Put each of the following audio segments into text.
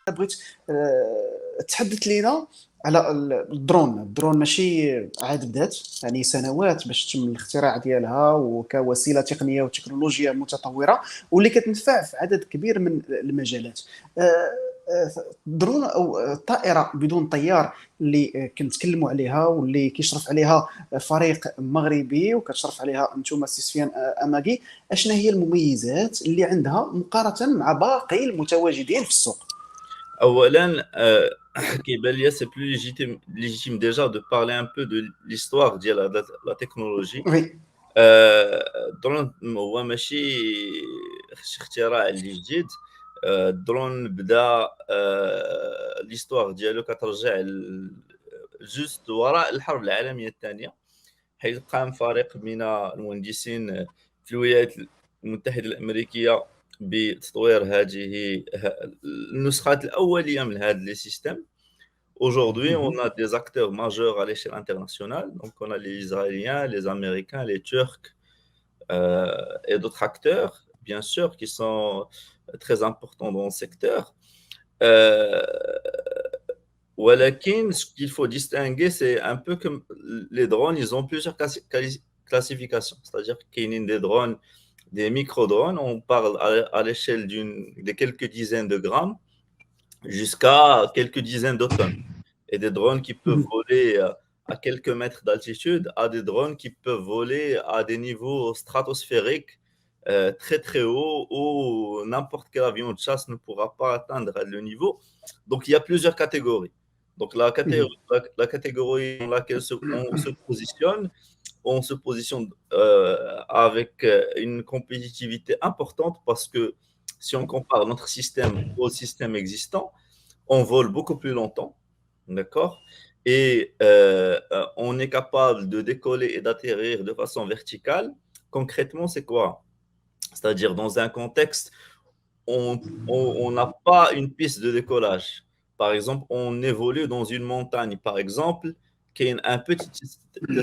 بغيت تحدث لينا على الدرون ماشي عاد بدات، يعني سنوات باش تم الاختراع ديالها وكوسيله تقنيه وتكنولوجيا متطوره واللي كتنفع في عدد كبير من المجالات. الدرون او الطائره بدون طيار اللي كنتكلموا عليها واللي كيشرف عليها فريق مغربي وكتشرف عليها انتم سيسفيان اماكي، اشنا هي المميزات اللي عندها مقارنه مع باقي المتواجدين في السوق؟ اولا كيبان ليا سي بلو ليجيتيم ديجا دو بارلي ان بو دو ليستوار ديال لا تكنولوجي. وي. الدرون هو ماشي شي اختراع اللي جديد. الدرون بدا ليستوار ديالو كترجع جوست وراء الحرب العالميه الثانيه، حيث قام فريق من المهندسين في الولايات المتحده الامريكيه بتطوير هذه النسخات الاوليه من هذا لي سيستم. Aujourd'hui, on a des acteurs majeurs à l'échelle internationale. Donc, on a les Israéliens, les Américains, les Turcs et d'autres acteurs, bien sûr, qui sont très importants dans le secteur. Walakin, ce qu'il faut distinguer, c'est un peu comme les drones, ils ont plusieurs classifications. C'est-à-dire qu'il y a des drones, des micro-drones, on parle à l'échelle de quelques dizaines de grammes jusqu'à quelques dizaines de tonnes. Et des drones qui peuvent voler à quelques mètres d'altitude, à des drones qui peuvent voler à des niveaux stratosphériques très très hauts où n'importe quel avion de chasse ne pourra pas atteindre le niveau. Donc il y a plusieurs catégories. Donc la catégorie dans laquelle on se positionne avec une compétitivité importante parce que si on compare notre système au système existant, on vole beaucoup plus longtemps. D'accord. Et on est capable de décoller et d'atterrir de façon verticale. Concrètement, c'est quoi? C'est-à-dire dans un contexte, on n'a pas une piste de décollage. Par exemple, on évolue dans une montagne, par exemple, qui a un petit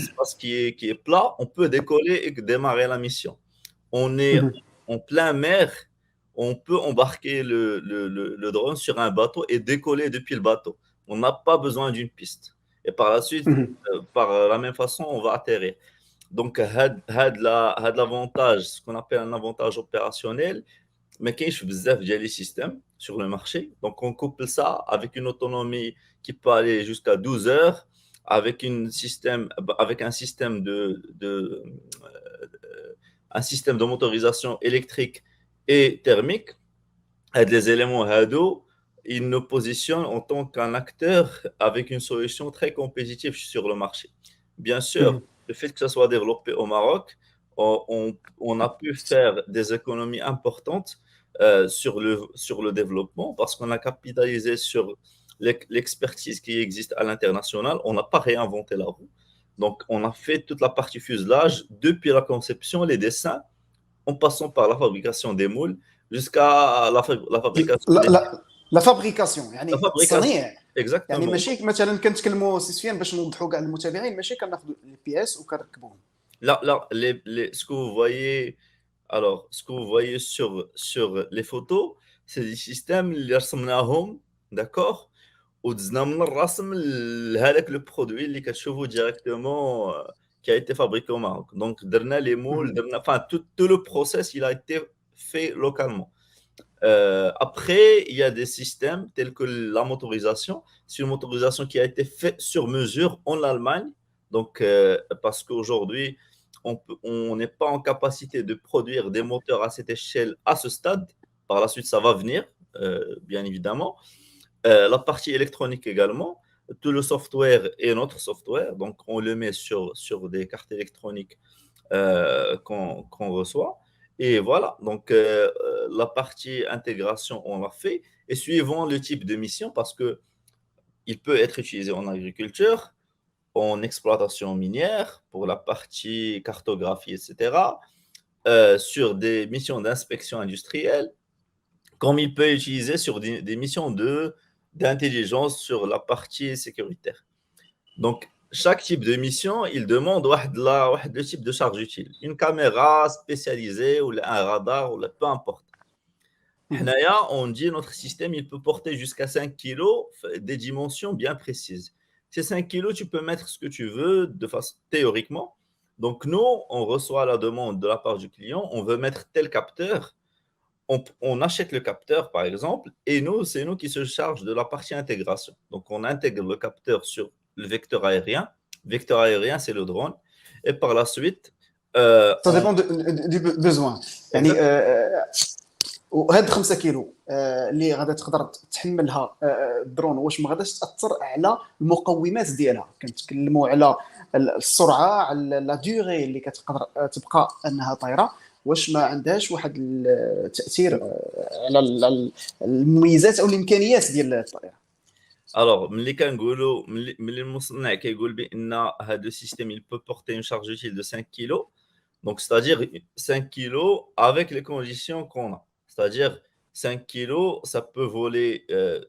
espace qui est plat, on peut décoller et démarrer la mission. On est en plein mer, on peut embarquer le drone sur un bateau et décoller depuis le bateau. On n'a pas besoin d'une piste. Et par la suite, par la même façon, on va atterrir. Donc, l'avantage, ce qu'on appelle un avantage opérationnel, mais qu'il y a des systèmes sur le marché. Donc, on couple ça avec une autonomie qui peut aller jusqu'à 12 heures, avec un système un système de motorisation électrique et thermique. Les éléments HADO, ils nous positionnent en tant qu'un acteur avec une solution très compétitive sur le marché. Bien sûr, le fait que ça soit développé au Maroc, on a pu faire des économies importantes sur le développement parce qu'on a capitalisé sur l'expertise qui existe à l'international. On n'a pas réinventé la roue. Donc, on a fait toute la partie fuselage depuis la conception, les dessins, en passant par la fabrication des moules jusqu'à la fabrication لا des لا لا فابريكاسيون la يعني fabrication. التصنيع. يعني Exactement. ماشي مثلا كنتكلموا سيسفيان باش نوضحوا كاع المتابعين، ماشي كناخذوا لي بي اس وكنركبوهم. Là, ce que vous voyez, alors, ce que vous voyez sur les photos, c'est des systèmes اللي رسمناهم, d'accord, ودزنا من الرسم لهذاك لو برودوي اللي كتشوفوا directement qui a été fabriqué au Maroc. Donc, درنا les moules, enfin, tout le process, il a été fait localement. Après, il y a des systèmes tels que la motorisation. C'est une motorisation qui a été faite sur mesure en Allemagne. Donc, parce qu'aujourd'hui, on n'est pas en capacité de produire des moteurs à cette échelle, à ce stade. Par la suite, ça va venir, bien évidemment. La partie électronique également. Tout le software est notre software. Donc, on le met sur des cartes électroniques qu'on reçoit. Et voilà, donc la partie intégration, on l'a fait. Et suivant le type de mission, parce que il peut être utilisé en agriculture, en exploitation minière, pour la partie cartographie, etc., sur des missions d'inspection industrielle, comme il peut être utilisé sur des missions d'intelligence sur la partie sécuritaire. Donc, chaque type de mission, il demande le type de charge utile. Une caméra spécialisée ou un radar, ou peu importe. Mhm. حنايا on dit notre système il peut porter jusqu'à 5 kilos, des dimensions bien précises. Ces 5 kilos, tu peux mettre ce que tu veux de façon théoriquement. Donc nous, on reçoit la demande de la part du client, on veut mettre tel capteur, on achète le capteur par exemple, et nous, c'est nous qui se charge de la partie intégration. Donc on intègre le capteur sur le vecteur aérien. Vecteur aérien, c'est le drone. Et par la suite, Ça on... dépend du besoin. يعني Exactement. وهاد 5 كيلو اللي غادا تقدر تحملها الدرون، واش ما غاداش تاثر على المقومات ديالها؟ كنتكلموا على السرعه، على لا ديوري اللي كتقدر تبقى انها طايره، واش ما عندهاش واحد التاثير على المميزات او الامكانيات ديال الطائره؟ Alors, ملي كنقولوا ملي المصنع كيقول بان هذا السيستم il peut porter une charge utile de 5 kilos, donc c'est-à-dire 5 kilos avec les conditions qu'on a. C'est-à-dire 5 kilos, ça peut voler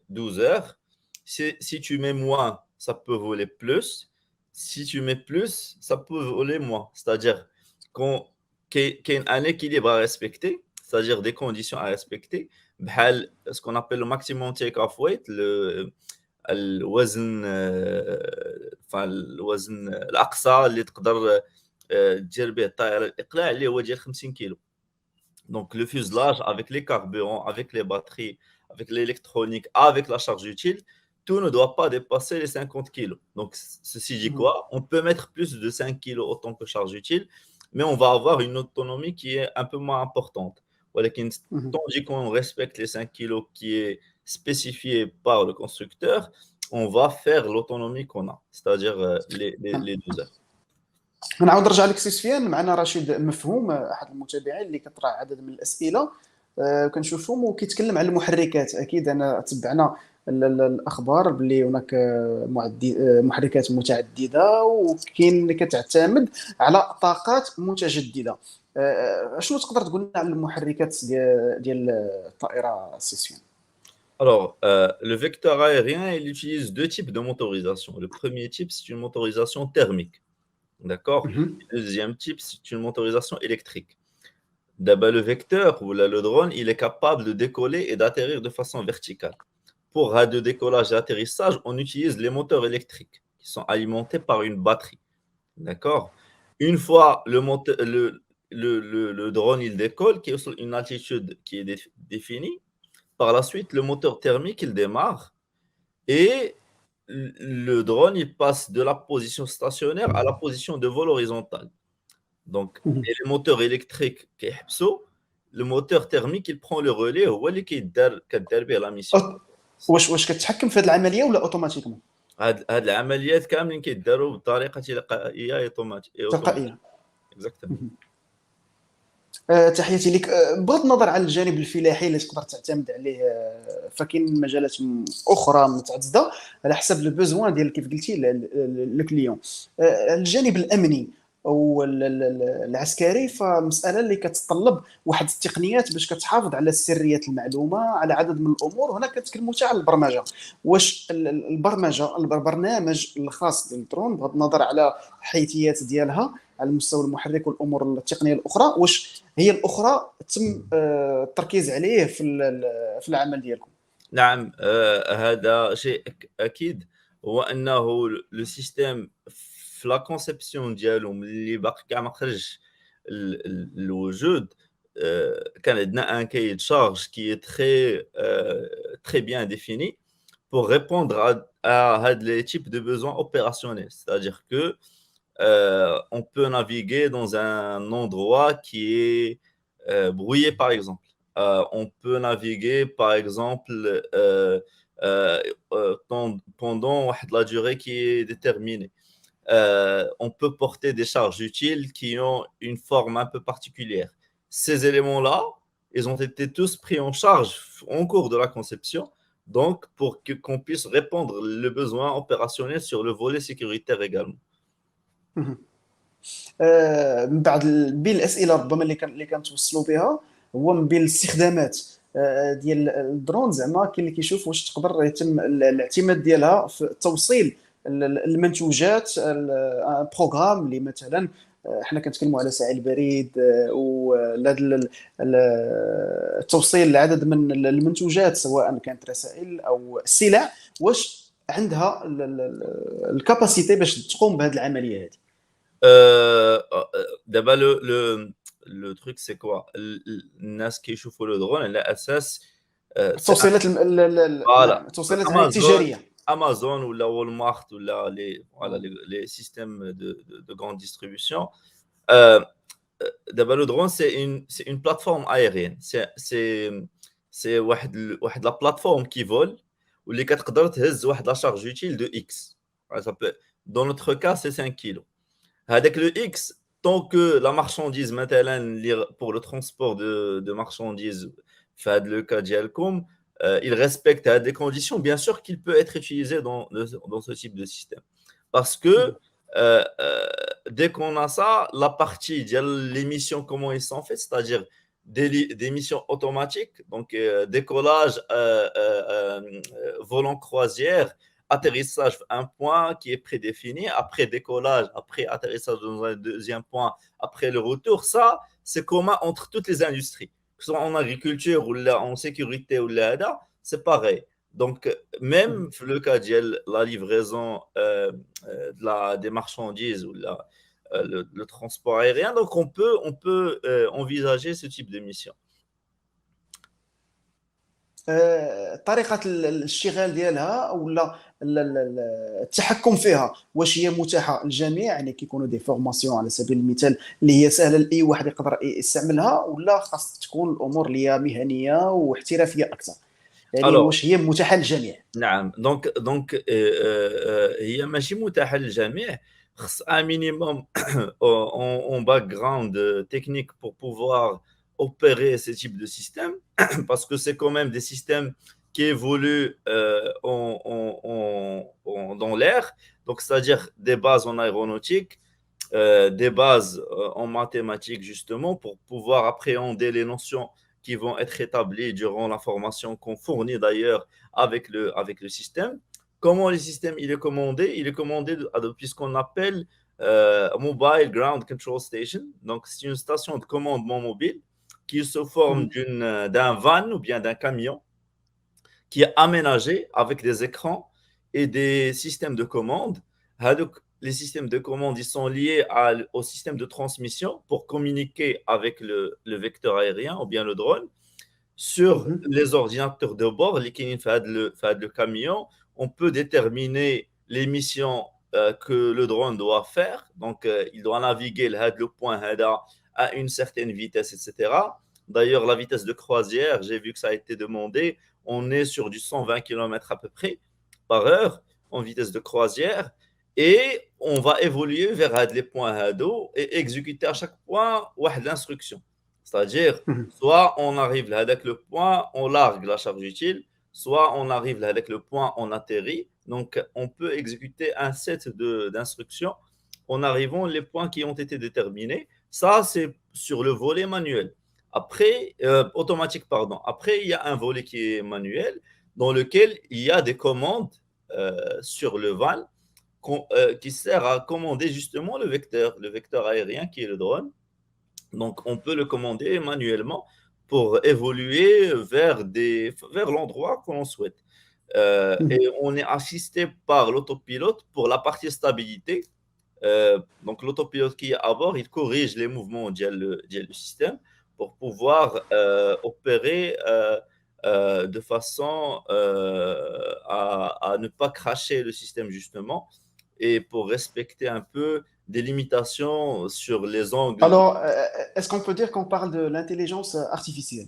12 heures. Si tu mets moins, ça peut voler plus. Si tu mets plus, ça peut voler moins. C'est-à-dire qu'il y a un équilibre à respecter, c'est-à-dire des conditions à respecter. بحال ce qu'on appelle le maximum take-off weight, الوزن الوزن الاقصى اللي تقدر دير به الطائره الاقلاع اللي هو ديال 50 كيلو. Donc le fuselage avec les carburants, avec les batteries, avec l'électronique, avec la charge utile, tout ne doit pas dépasser les 50 kilos. Donc ceci dit quoi? On peut mettre plus de 5 kilos autant que charge utile, mais on va avoir une autonomie qui est un peu moins importante. ولكن tandis qu'on respecte les 5 kilos qui est spécifié par le constructeur, on va faire l'autonomie qu'on a, c'est-à-dire les 12 heures. نعاود نرجع لك سي سفيان. معنا رشيد مفهوم، احد المتابعين اللي كطرح عدد من الاسئله كنشوفهم وكيتكلم على المحركات. اكيد انا تبعنا الاخبار باللي هناك محركات متعدده وكاين اللي كتعتمد على طاقات متجدده. شنو تقدر تقول لنا على المحركات ديال الطائره سي سفيان؟ Alors, le vecteur aérien, il utilise deux types de motorisation. Le premier type, c'est une motorisation thermique. D'accord? Le deuxième type, c'est une motorisation électrique. D'abord, le vecteur ou le drone, il est capable de décoller et d'atterrir de façon verticale. Pour de décollage et atterrissage, on utilise les moteurs électriques qui sont alimentés par une batterie. D'accord? Une fois le drone il décolle, qui est sur une altitude qui est définie, par la suite, le moteur thermique il démarre et le drone il passe de la position stationnaire à la position de vol horizontale. Donc, et le moteur électrique qui est le moteur thermique il prend le relais هو اللي كدار به la mission. واش كتحكم في هذه العمليه ولا اوتوماتيكمون؟ هاد العمليات كاملين كيداروا بطريقه تلقائيه تلقائيه. اكزاكتومون. تحياتي لك. بغض النظر عن الجانب الفلاحي اللي تقدر تعتمد عليه، فكاين مجالات اخرى متعدده على حسب البوزوان ديال كيف قلتي الكليون. الجانب الامني او العسكري، فمساله اللي كتطلب واحد التقنيات باش كتحافظ على سريه المعلومه، على عدد من الامور. هنا كنتكلموا حتى على البرمجه. واش البرمجه البرنامج الخاص بالدرون بغض النظر على الحيثيات ديالها على المستوى المحرك والامور التقنيه الاخرى، واش هي الاخرى تم التركيز عليه في العمل ديالكم؟ نعم، هذا شيء اكيد، هو انه لو سيستيم في لا كونسيبسيون ديالو ملي باقي كاع ما خرجش الوجود. كان عندنا ان كاي شارج كي très bien défini pour répondre à les types de besoins opérationnels, c'est-à-dire que on peut naviguer dans un endroit qui est brouillé par exemple. On peut naviguer par exemple pendant la durée qui est déterminée. On peut porter des charges utiles qui ont une forme un peu particulière. Ces éléments-là, ils ont été tous pris en charge en cours de la conception, donc pour qu'on puisse répondre le besoin opérationnel sur le volet sécuritaire également. من بعد بين الاسئله ربما اللي كنتوصلوا بها، هو من بين الاستخدامات ديال الدرون، زعما كاين اللي كيشوف واش تقدر يتم الاعتماد ديالها في توصيل المنتوجات، بروغرام اللي مثلا حنا كنتكلموا على ساعي البريد، ولا التوصيل لعدد من المنتوجات سواء كانت رسائل او السلع، واش عندها الكاباسيتي باش تقوم بهذه العمليه هذه؟ دابا le truc c'est quoi الناس كيشوفوا le drone على اساس c'est التوصيلات voilà نعم، التوصيلات هذه Amazon التجاريه. Amazon ou la Walmart ou là les systèmes de grande distribution. Euh, D'abord, le drone, c'est une plateforme aérienne. C'est واحد la plateforme qui vole où les quatre قدر تهز واحد la charge utile de X. Ça peut, dans notre cas, c'est 5 kilos. Avec le X, tant que la marchandise, مثلا, pour le transport de marchandises, fait le cas d'Yalcom, il respecte des conditions, bien sûr qu'il peut être utilisé dans ce type de système. Parce que dès qu'on a ça, la partie, les missions, comment ils sont faites, c'est-à-dire des missions automatiques, donc décollage, volant croisière, atterrissage, un point qui est prédéfini, après décollage, après atterrissage dans un deuxième point, après le retour, ça, c'est commun entre toutes les industries. Que ce soit en agriculture ou là, en sécurité ou là, c'est pareil. Donc, même le cas de la livraison des marchandises ou le transport aérien, donc on peut envisager ce type de mission. طريقة الاشتغال ديالها ولا التحكم فيها، واش هي متاحة للجميع؟ يعني كيكونوا دي فورماسيون على سبيل المثال اللي هي سهلة لأي واحد يقدر يستعملها، ولا خاص تكون الأمور اللي هي مهنية واحترافية أكثر؟ يعني Alors, واش هي متاحة للجميع؟ نعم donc هي ماشي متاحة للجميع. خص un minimum en background technique pour pouvoir opérer ce type de système parce que c'est quand même des systèmes qui évoluent dans l'air, donc c'est-à-dire des bases en aéronautique, des bases en mathématiques justement pour pouvoir appréhender les notions qui vont être établies durant la formation qu'on fournit d'ailleurs avec le système. Comment le système il est commandé? Il est commandé depuis ce qu'on appelle Mobile Ground Control Station. Donc, c'est une station de commandement mobile qui se forme d'un van ou bien d'un camion qui est aménagé avec des écrans et des systèmes de commande. Les systèmes de commande ils sont liés au système de transmission pour communiquer avec le vecteur aérien ou bien le drone sur les ordinateurs de bord, les qui fait le camion. On peut déterminer les missions que le drone doit faire. Donc, il doit naviguer le point à une certaine vitesse, etc. D'ailleurs, la vitesse de croisière, j'ai vu que ça a été demandé. On est sur du 120 km à peu près par heure en vitesse de croisière. Et on va évoluer vers les points d'eau et exécuter à chaque point l'instruction. C'est-à-dire, soit on arrive là avec le point, on largue la charge utile, soit on arrive là avec le point, on atterrit. Donc, on peut exécuter un set d'instructions en arrivant les points qui ont été déterminés. Ça, c'est sur le volet manuel. Après, automatique, pardon. Après, il y a un volet qui est manuel dans lequel il y a des commandes sur le van qui sert à commander justement le vecteur aérien qui est le drone. Donc, on peut le commander manuellement pour évoluer vers l'endroit que l'on souhaite. Et on est assisté par l'autopilote pour la partie stabilité. Donc, l'autopilote qui est à bord, il corrige les mouvements du système pour pouvoir opérer de façon à ne pas cracher le système justement et pour respecter un peu des limitations sur les angles. Alors, est-ce qu'on peut dire qu'on parle de l'intelligence artificielle?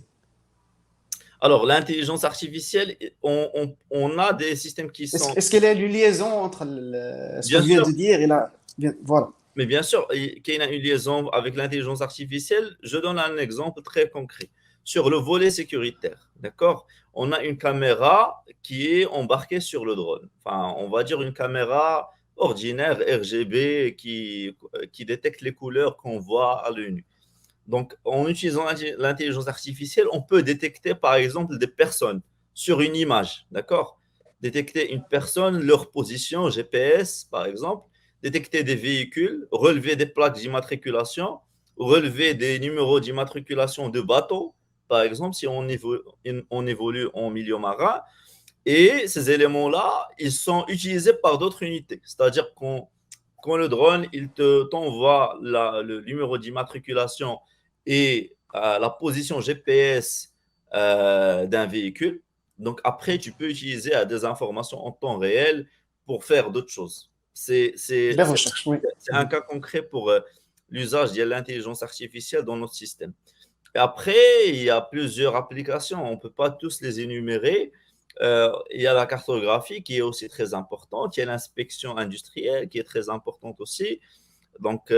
Alors, l'intelligence artificielle, on a des systèmes qui sont... Est-ce qu'il y a une liaison entre ce que je viens de dire et la... Voilà. Mais bien sûr, il y a une liaison avec l'intelligence artificielle. Je donne un exemple très concret. Sur le volet sécuritaire, d'accord? On a une caméra qui est embarquée sur le drone. Enfin, on va dire une caméra ordinaire RGB qui détecte les couleurs qu'on voit à l'œil nu. Donc, en utilisant l'intelligence artificielle, on peut détecter, par exemple, des personnes sur une image, d'accord? Détecter une personne, leur position GPS, par exemple, détecter des véhicules, relever des plaques d'immatriculation, relever des numéros d'immatriculation de bateaux, par exemple, si on évolue en milieu marin. Et ces éléments-là, ils sont utilisés par d'autres unités. C'est-à-dire quand le drone, t'envoie le numéro d'immatriculation et la position GPS d'un véhicule. Donc après, tu peux utiliser des informations en temps réel pour faire d'autres choses. Les recherches, oui. C'est un cas concret pour l'usage de l'intelligence artificielle dans notre système. Et après, il y a plusieurs applications. On ne peut pas tous les énumérer. Il y a la cartographie qui est aussi très importante. Il y a l'inspection industrielle qui est très importante aussi. Donc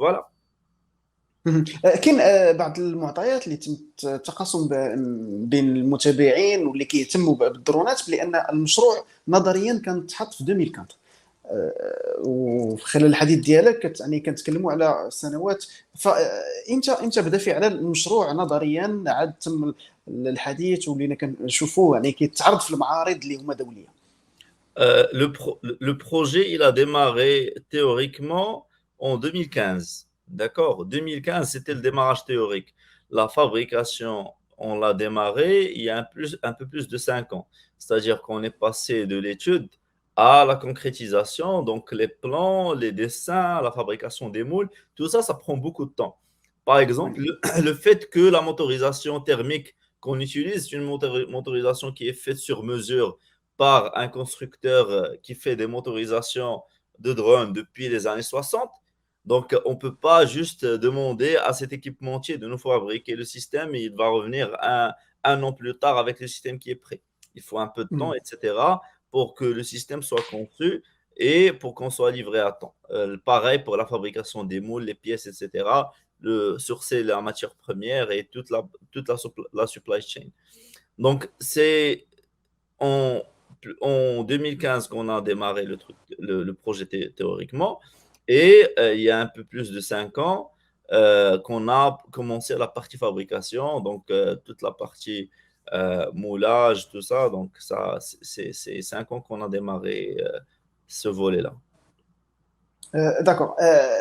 voilà. مهم. كاين بعض المعطيات اللي تم التقاسم بين المتابعين واللي كيهتموا بالدرونات بان المشروع نظريا كان تحط في 2004. وفي خلال الحديث ديالك يعني كنتكلموا على سنوات. فانت بدا فعلا المشروع نظريا عاد تم الحديث ولينا كنشوفوه يعني كيتعرض في المعارض اللي هما دوليه. Le projet, il a démarré théoriquement en 2015. D'accord? 2015, c'était le démarrage théorique. La fabrication, on l'a démarré il y a un peu plus de 5 ans. C'est-à-dire qu'on est passé de l'étude à la concrétisation. Donc, les plans, les dessins, la fabrication des moules, tout ça, ça prend beaucoup de temps. Par exemple, Oui. le fait que la motorisation thermique qu'on utilise, c'est une motorisation qui est faite sur mesure par un constructeur qui fait des motorisations de drones depuis les années 60. Donc, on ne peut pas juste demander à cet équipementier de nous fabriquer le système et il va revenir un an plus tard avec le système qui est prêt. Il faut un peu de temps, مم. etc., pour que le système soit conçu et pour qu'on soit livré à temps. Pareil pour la fabrication des moules, les pièces, etc., le sourcer la matière première et toute la supply chain. Donc, c'est en, en 2015 qu'on a démarré le truc, le projet théoriquement. Et il y a un peu plus de 5 ans qu'on a commencé la partie fabrication, donc toute la partie moulage, tout ça. Donc, ça, c'est 5 ans qu'on a démarré ce volet-là. داكور.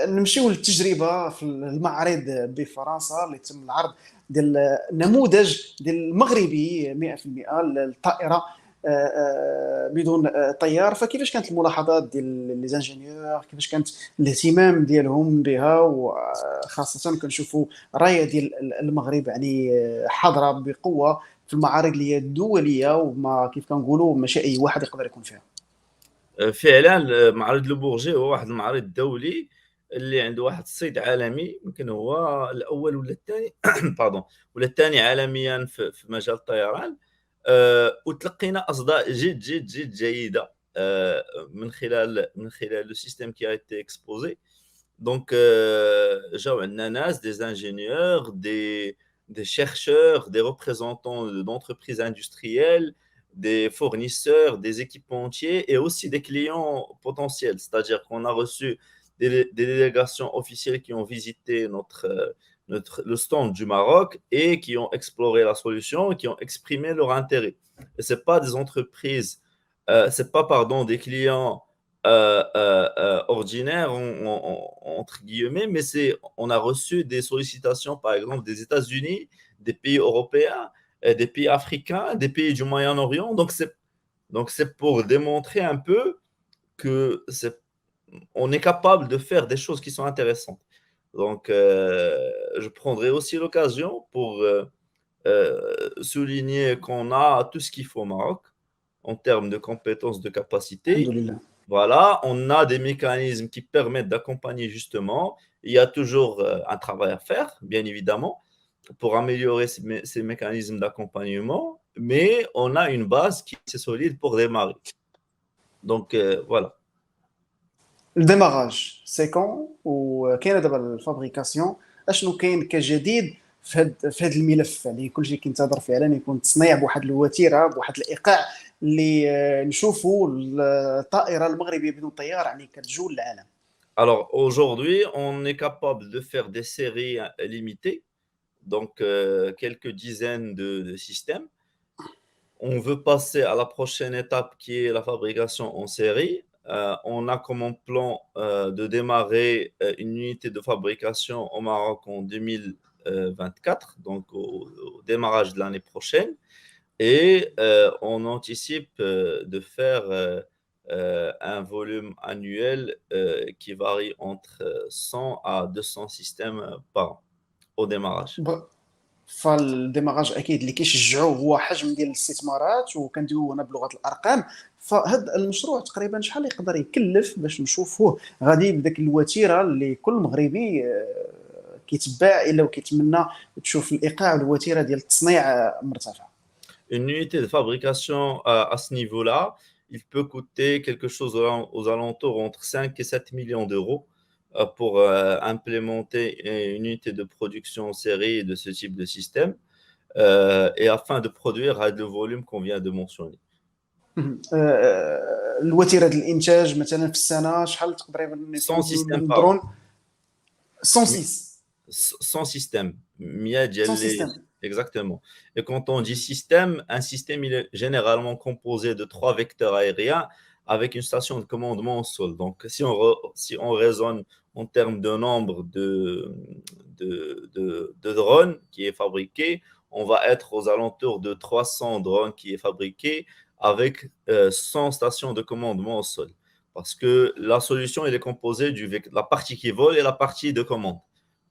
نمشيو للتجربه في المعرض بفرنسا اللي تم العرض ديال نموذج ديال المغربي 100% للطائره بدون طيار. فكيفاش كانت الملاحظات ديال لي زانجينيور، كيفاش كانت الاهتمام ديالهم بها، وخاصه كنشوفوا رايه ديال المغرب يعني حاضره بقوه في المعارض اللي هي الدوليه، وما كيف كنقولوا ماشي اي واحد يقدر يكون فيها. فعلا معرض لو بورجي هو واحد المعرض دولي اللي عنده واحد الصيت عالمي. يمكن هو الاول ولا الثاني باردون، ولا الثاني عالميا في مجال الطيران. وتلقينا اصداء جد جيده من خلال لو سيستيم كي ايتي اكسبوزي. دونك جاو عندنا ناس دي انجينيور des chercheurs, des représentants d'entreprises industrielles, des fournisseurs, des équipementiers et aussi des clients potentiels. C'est-à-dire qu'on a reçu des délégations officielles qui ont visité le stand du Maroc et qui ont exploré la solution et qui ont exprimé leur intérêt. Et ce n'est pas des entreprises, c'est pas, pardon, des clients ordinaires, entre guillemets, mais on a reçu des sollicitations, par exemple, des États-Unis, des pays européens, des pays africains, des pays du Moyen-Orient. Donc c'est pour démontrer un peu que on est capable de faire des choses qui sont intéressantes. Donc, je prendrai aussi l'occasion pour souligner qu'on a tout ce qu'il faut au Maroc en termes de compétences, de الحمد capacités. لله. Voilà, on a des mécanismes qui permettent d'accompagner justement. Il y a toujours un travail à faire, bien évidemment, pour améliorer ces mécanismes d'accompagnement, mais on a une base qui est solide pour démarrer. Donc, voilà. الديماراج سي كون وكاينه دابا الفابريكاسيون، اشنو كاين كجديد في هذا الملف؟ يعني كلشي كينتظر فعلا يكون تصنيع بواحد الوتيره بواحد الايقاع اللي نشوفوا الطائره المغربيه بدون طيار يعني كتجول العالم. Alors, aujourd'hui, on est capable de faire des séries limitées, donc quelques dizaines de systèmes. On veut passer à la prochaine étape qui est la fabrication en série. on a comme plan de démarrer une unité de fabrication au Maroc en 2024, donc au démarrage de l'année prochaine. Et on anticipe de faire un volume annuel qui varie entre 100 à 200 systèmes par an au démarrage. فالديماراج اكيد اللي كيشجعوه هو حجم ديال الاستثمارات، وكندويو هنا بلغه الارقام. فهاد المشروع تقريبا شحال يقدر يكلف باش نشوفوه غادي بداك الوتيره اللي كل مغربي كيتباع الا وكيتمنى تشوف الايقاع والوتيره ديال التصنيع مرتفعه. Une unité de fabrication à ce niveau-là, il peut coûter quelque chose aux alentours entre 5 et 7 millions d'euros pour implémenter une unité de production en série de ce type de système et afin de produire à le volume qu'on vient de mentionner. الوتيره ديال الانتاج مثلا في السنه شحال تقريبا 100 يكون systèmes من par an. درون؟ 106. 100 systèmes. 100 ديال 100 les- سيستم. Exactement. Et quand on dit système, un système, il est généralement composé de 3 vecteurs aériens avec une station de commandement au sol. Donc, si on raisonne en termes de nombre de drones qui est fabriqué, on va être aux alentours de 300 drones qui est fabriqué avec 100 stations de commandement au sol. Parce que la solution, elle est composée de la partie qui vole et la partie de commande.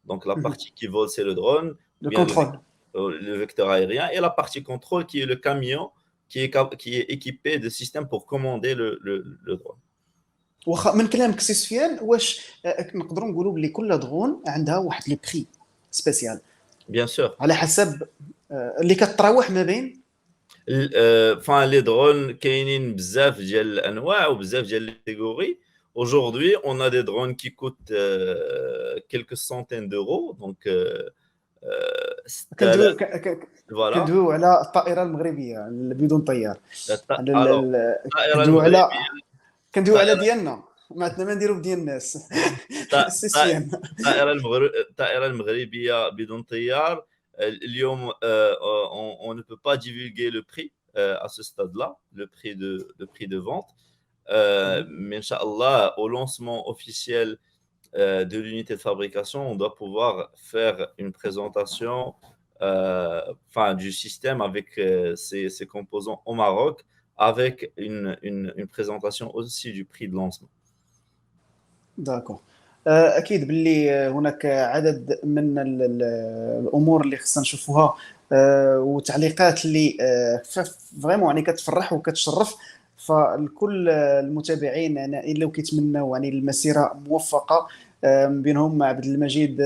Donc, la partie qui vole, c'est le drone, ou لو bien كونترول. le vecteur aérien, et la partie contrôle qui est le camion qui est équipé de systèmes pour commander le drone. واخا من كلامك سي سفيان، واش نقدروا نقولوا بلي كل درون عندها واحد لي بري سبيسيال Bien sûr. على حسب اللي كتراوح ما بين؟ Enfin, les drones, كاينين بزاف ديال الانواع وبزاف ديال les catégories. Aujourd'hui, on a des drones qui coûtent quelques centaines d'euros. Donc, 6000. كندويو Voilà. كندويو على الطائره المغربيه بدون طيار. على Alors, الطائرة كندويو على المغربية الطائرة ديالنا، ما عندنا ما نديرو بديال الناس. سي الط- سفيان. الطائرة المغربية بدون طيار اليوم on ne peut pas divulguer le prix à ce stade-là, le prix de vente. Mais Inch'Allah, au lancement officiel de l'unité de fabrication, on doit pouvoir faire une présentation du système avec ses composants au Maroc, avec une présentation aussi du prix de lancement. داكور. اكيد باللي هناك عدد من الامور اللي خصنا نشوفوها، وتعليقات اللي فريمون يعني كتفرح وكتشرف. فالكل المتابعين انا الا كيتمناو يعني المسيره موفقه، بينهم عبد المجيد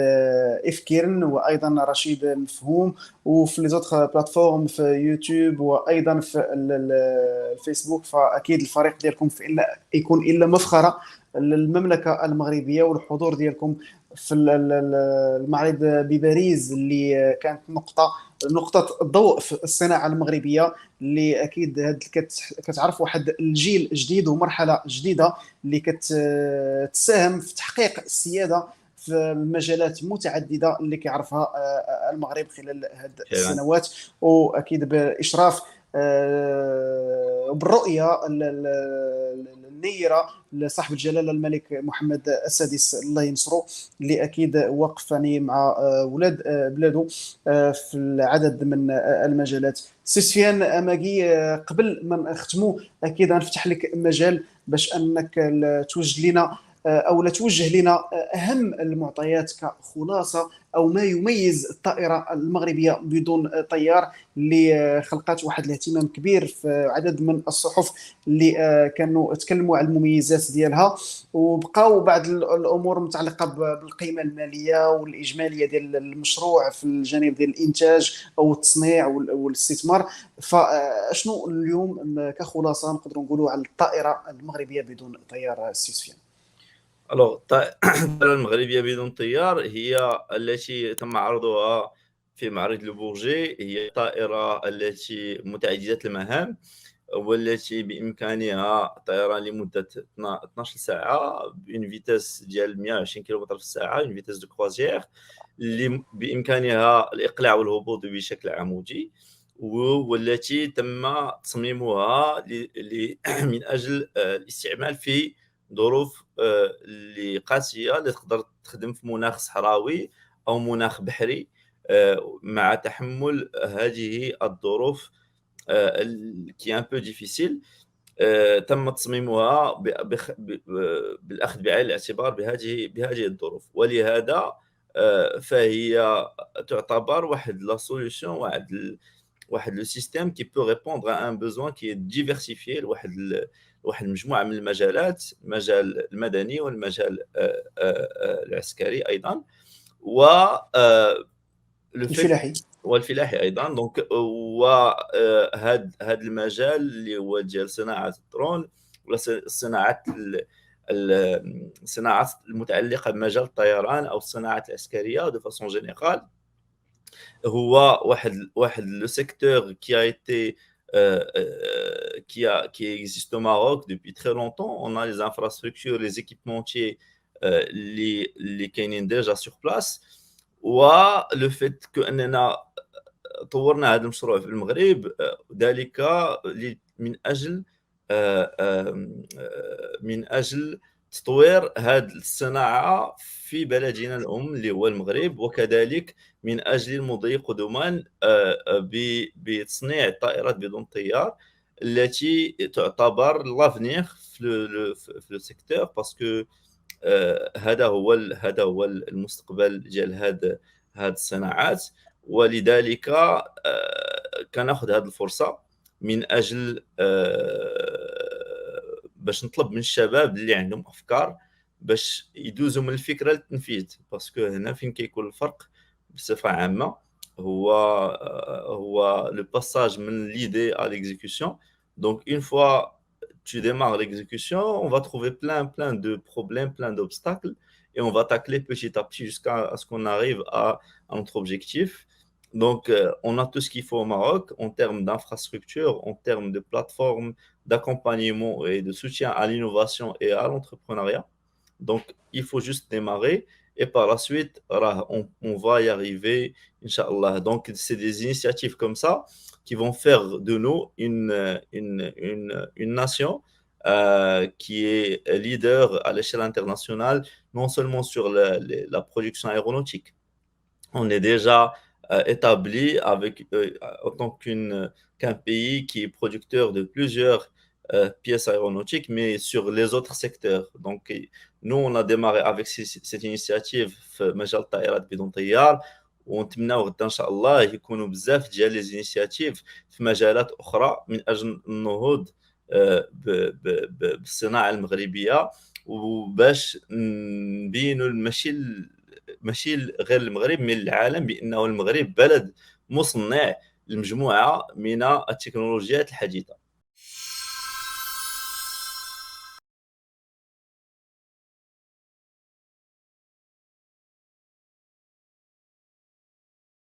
افكيرن، وايضا رشيد مفهوم، وفي لي زوتر بلاتفورم في يوتيوب وايضا في الفيسبوك. فاكيد الفريق ديالكم في الا يكون الا مفخره للمملكه المغربيه، والحضور ديالكم في المعرض بباريس اللي كانت نقطه الضوء في الصناعه المغربيه، اللي اكيد هاد كتعرف واحد الجيل جديد ومرحله جديده اللي كتساهم في تحقيق السياده في مجالات متعدده اللي كيعرفها المغرب خلال هاد السنوات، واكيد باشراف وبالرؤيه النيره لصاحب الجلاله الملك محمد السادس الله ينصره، اللي اكيد وقف يعني مع ولاد بلاده في العدد من المجالات. سي سفيان اماكي، قبل ما نختموا اكيد غنفتح لك مجال باش انك توجه لنا او لا توجه لنا اهم المعطيات كخلاصه او ما يميز الطائره المغربيه بدون طيار، اللي خلقت واحد الاهتمام كبير في عدد من الصحف اللي كانوا تكلموا على المميزات ديالها، وبقاو بعض الامور المتعلقه بالقيمه الماليه والاجماليه ديال المشروع في الجانب ديال الانتاج او التصنيع والاستثمار. فشنو اليوم كخلاصه نقدروا نقولوا على الطائره المغربيه بدون طيار سي سفيان؟ Alors, الطائرة المغربية بدون طيار هي التي تم عرضها في معرض لوبورجي. هي طائرة التي متعددة المهام، والتي بإمكانها طيران لمدة 12 ساعة بين فيتاس ديال 120 كيلومتر في الساعة، une فيتاس دو كروزير اللي بإمكانها الإقلاع والهبوط بشكل عمودي. والتي تم تصميمها من أجل الاستعمال في ظروف اللي قاسية، اللي تقدر تخدم في مناخ صحراوي أو مناخ بحري مع تحمل هذه الظروف qui est un peu difficile. تم تصميمها بالأخذ بعين الاعتبار بهذه الظروف، ولهذا فهي تعتبر واحد la solution واحد le système qui peut répondre à un besoin qui est diversifié لواحد المجموعة من المجالات، المجال المدني والمجال العسكري أيضًا، و le fait الفلاحي. والفلاحي أيضًا. دونك وهاد المجال اللي هو ديال صناعة الدرون ولا الصناعات الصناعات المتعلقة بمجال الطيران أو الصناعات العسكرية de façon générale، هو واحد le secteur qui a été qui existe au Maroc depuis très longtemps. On a les infrastructures, les équipementiers اللي كاينين déjà sur place. وle fait كأننا طورنا هذا المشروع في المغرب ذلك من أجل تطوير هذه الصناعة في بلدنا الأم اللي هو المغرب، وكذلك من أجل المضي قدما بتصنيع الطائرات بدون طيار التي تعتبر لافنيغ في لو سيكتور، باسكو هذا هو المستقبل ديال هاد الصناعات. ولذلك كناخذ هذه الفرصة من أجل باش نطلب من الشباب اللي عندهم أفكار باش يدوزوا من الفكرة للتنفيذ، باسكو هنا فين كيكون الفرق بصفة عامة هو le passage من l'idée à l'exécution. Donc une fois tu démarres l'exécution, on va trouver plein de problèmes, plein d'obstacles, et on va tacler petit à petit jusqu'à ce qu'on arrive à notre objectif. Donc, on a tout ce qu'il faut au Maroc en termes d'infrastructure, en termes de plateformes, d'accompagnement et de soutien à l'innovation et à l'entrepreneuriat. Donc, il faut juste démarrer et par la suite, on va y arriver, Inch'Allah. Donc, c'est des initiatives comme ça qui vont faire de nous une nation qui est leader à l'échelle internationale, non seulement sur la production aéronautique. On est déjà établi en tant qu'un pays qui est producteur de plusieurs pièces aéronautiques, mais sur les autres secteurs. Donc, nous, on a démarré avec cette initiative في مجال الطائرات بدون طيار، ونتمناو غدا ان شاء الله يكونوا بزاف ديال لي زينيسياتيف في مجالات اخرى من اجل النهوض بالصناعه المغربيه، وباش نبينوا ماشي غير المغرب من العالم بانه المغرب بلد مصنع لمجموعه من التكنولوجيات الحديثه.